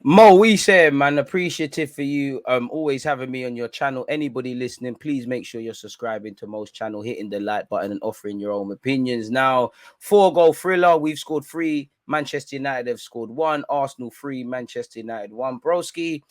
Mo, we say, man, appreciative for you always having me on your channel. Anybody listening, please make sure you're subscribing to Mo's channel, hitting the like button and offering your own opinions. Now, 4-goal thriller. We've scored 3. Manchester United have scored 1. Arsenal 3. Manchester United 1. Broski,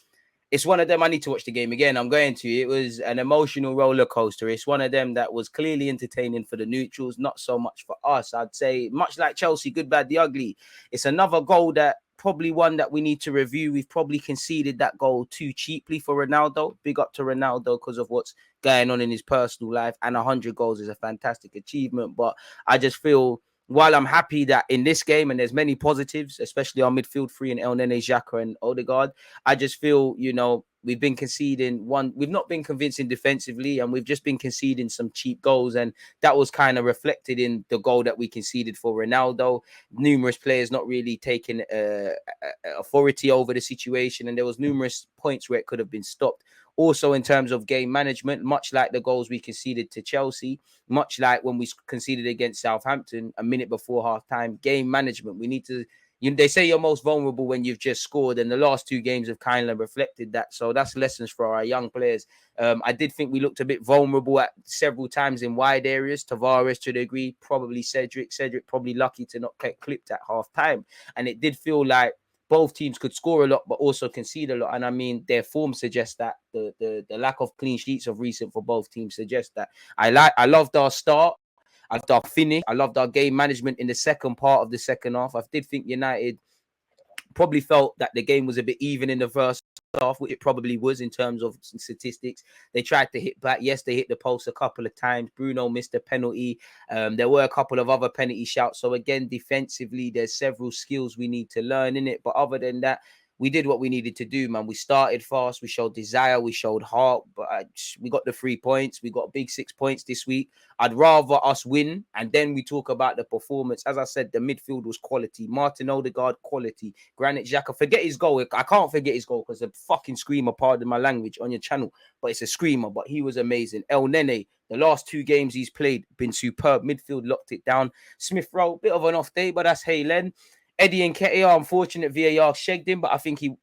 it's one of them. I need to watch the game again. I'm going to. It was an emotional roller coaster. It's one of them that was clearly entertaining for the neutrals, not so much for us. I'd say, much like Chelsea, good, bad, the ugly. It's another goal that probably one that we need to review. We've probably conceded that goal too cheaply for Ronaldo. Big up to Ronaldo because of what's going on in his personal life. And 100 goals is a fantastic achievement. But I just feel, while I'm happy that in this game, and there's many positives, especially our midfield three and El Nene, Xhaka and Odegaard, I just feel, we've been conceding one. We've not been convincing defensively, and we've just been conceding some cheap goals. And that was kind of reflected in the goal that we conceded for Ronaldo. Numerous players not really taking authority over the situation, and there was numerous points where it could have been stopped. Also, in terms of game management, much like the goals we conceded to Chelsea, much like when we conceded against Southampton a minute before half time, game management. We need to, they say you're most vulnerable when you've just scored, and the last 2 games have kind of reflected that. So that's lessons for our young players. I did think we looked a bit vulnerable at several times in wide areas. Tavares to the degree, probably Cedric. Cedric probably lucky to not get clipped at half time. And it did feel like both teams could score a lot, but also concede a lot. And I mean, their form suggests that the lack of clean sheets of recent for both teams suggests that. I loved our start. I loved our finish. I loved our game management in the second part of the second half. I did think United probably felt that the game was a bit even in the first half, which it probably was in terms of statistics. They tried to hit back. Yes, they hit the post a couple of times. Bruno missed a penalty. There were a couple of other penalty shouts. So again, defensively, there's several skills we need to learn in it. But other than that, we did what we needed to do, man. We started fast. We showed desire. We showed heart. But we got the 3 points. We got a big 6 points this week. I'd rather us win, and then we talk about the performance. As I said, the midfield was quality. Martin Odegaard, quality. Granit Xhaka, forget his goal. I can't forget his goal because a fucking screamer, pardon my language, on your channel. But it's a screamer, but he was amazing. El Nene, the last 2 games he's played, been superb. Midfield locked it down. Smith Rowe, bit of an off day, but that's Halen. Eddie and Nketiah, unfortunate VAR shagged him, but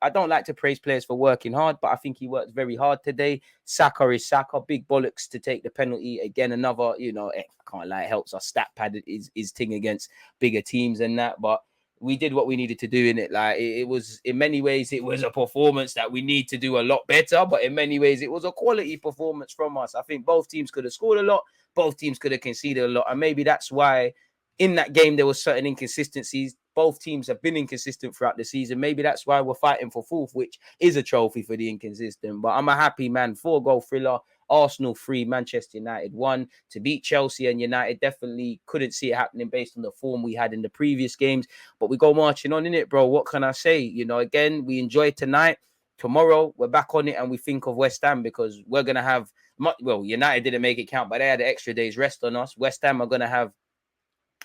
I don't like to praise players for working hard, but I think he worked very hard today. Saka is Saka, big bollocks to take the penalty. Again, another, I can't lie, it helps our stat pad his thing against bigger teams and that, but we did what we needed to do in it. Like it was, in many ways, it was a performance that we need to do a lot better, but in many ways, it was a quality performance from us. I think both teams could have scored a lot, both teams could have conceded a lot, and maybe that's why in that game there were certain inconsistencies. Both teams have been inconsistent throughout the season. Maybe that's why we're fighting for fourth, which is a trophy for the inconsistent. But I'm a happy man. 4-goal thriller. Arsenal 3, Manchester United 1. To beat Chelsea and United, definitely couldn't see it happening based on the form we had in the previous games. But we go marching on in it, bro. What can I say? Again, we enjoy tonight. Tomorrow, we're back on it and we think of West Ham because we're going to have, United didn't make it count, but they had an extra day's rest on us. West Ham are going to have,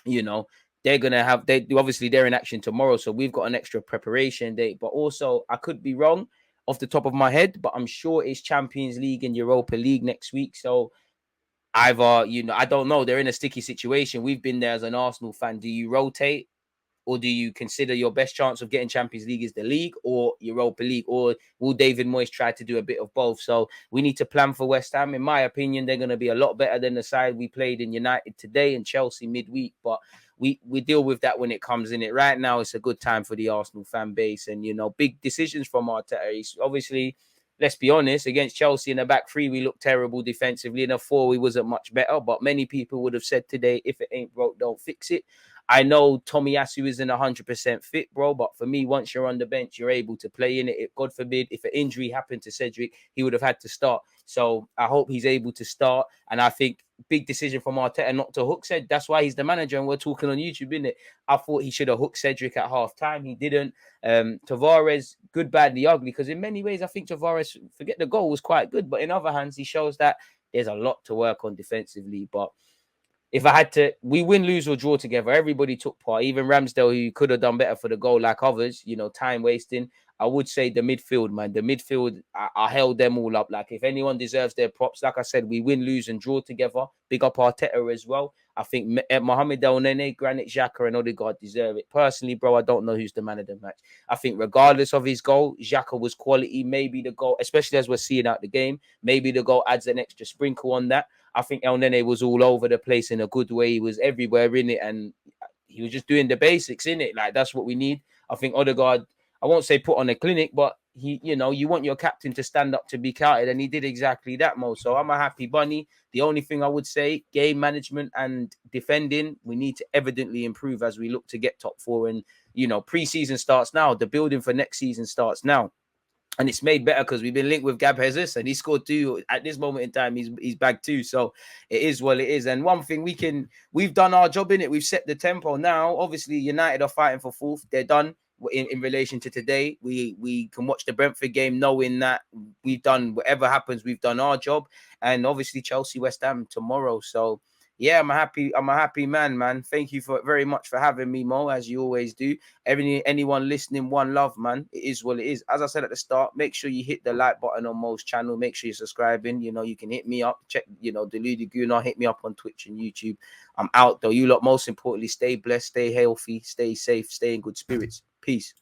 you know, they're gonna have they're in action tomorrow, so we've got an extra preparation day. But also, I could be wrong off the top of my head, but I'm sure it's Champions League and Europa League next week. So either, I don't know. They're in a sticky situation. We've been there as an Arsenal fan. Do you rotate? Or do you consider your best chance of getting Champions League is the league or Europa League? Or will David Moyes try to do a bit of both? So we need to plan for West Ham. In my opinion, they're going to be a lot better than the side we played in United today and Chelsea midweek. But we deal with that when it comes in it. Right now, it's a good time for the Arsenal fan base. And, big decisions from Arteta. Obviously, let's be honest, against Chelsea in the back three, we looked terrible defensively. In a four, we wasn't much better. But many people would have said today, if it ain't broke, don't fix it. I know Tomiyasu isn't 100% fit, bro, but for me, once you're on the bench, you're able to play in it. God forbid, if an injury happened to Cedric, he would have had to start. So I hope he's able to start. And I think big decision from Arteta not to hook Cedric. That's why he's the manager, and we're talking on YouTube, isn't it? I thought he should have hooked Cedric at half time. He didn't. Tavares, good, bad, the ugly, because in many ways, I think Tavares, forget the goal, was quite good. But in other hands, he shows that there's a lot to work on defensively. But if I had to, we win, lose, or draw together. Everybody took part, even Ramsdale, who could have done better for the goal, like others, time wasting. I would say the midfield, man. The midfield, I held them all up. Like, if anyone deserves their props, like I said, we win, lose, and draw together. Big up Arteta as well. I think Mohamed El Nene, Granit Xhaka, and Odegaard deserve it. Personally, bro, I don't know who's the man of the match. I think regardless of his goal, Xhaka was quality. Maybe the goal, especially as we're seeing out the game, maybe the goal adds an extra sprinkle on that. I think El Nene was all over the place in a good way. He was everywhere in it, and he was just doing the basics in it. Like, that's what we need. I think Odegaard, I won't say put on a clinic, but he, you want your captain to stand up to be counted, and he did exactly that, Mo. So I'm a happy bunny. The only thing I would say, game management and defending, we need to evidently improve as we look to get top four. And, pre-season starts now. The building for next season starts now. And it's made better because we've been linked with Gab Jesus, and he scored 2 at this moment in time. He's bagged 2, so it is what it is. And one thing we've done our job in it. We've set the tempo now. Obviously, United are fighting for fourth. They're done in relation to today. We can watch the Brentford game knowing that we've done whatever happens. We've done our job, and obviously Chelsea, West Ham tomorrow. So yeah, I'm a happy man. Thank you very much for having me, Mo, as you always do. Anyone listening, one love, man. It is what it is. As I said at the start, make sure you hit the like button on Mo's channel. Make sure you're subscribing. You can hit me up. Check, Deludi Guna. Hit me up on Twitch and YouTube. I'm out though. You lot, most importantly, stay blessed, stay healthy, stay safe, stay in good spirits. Peace.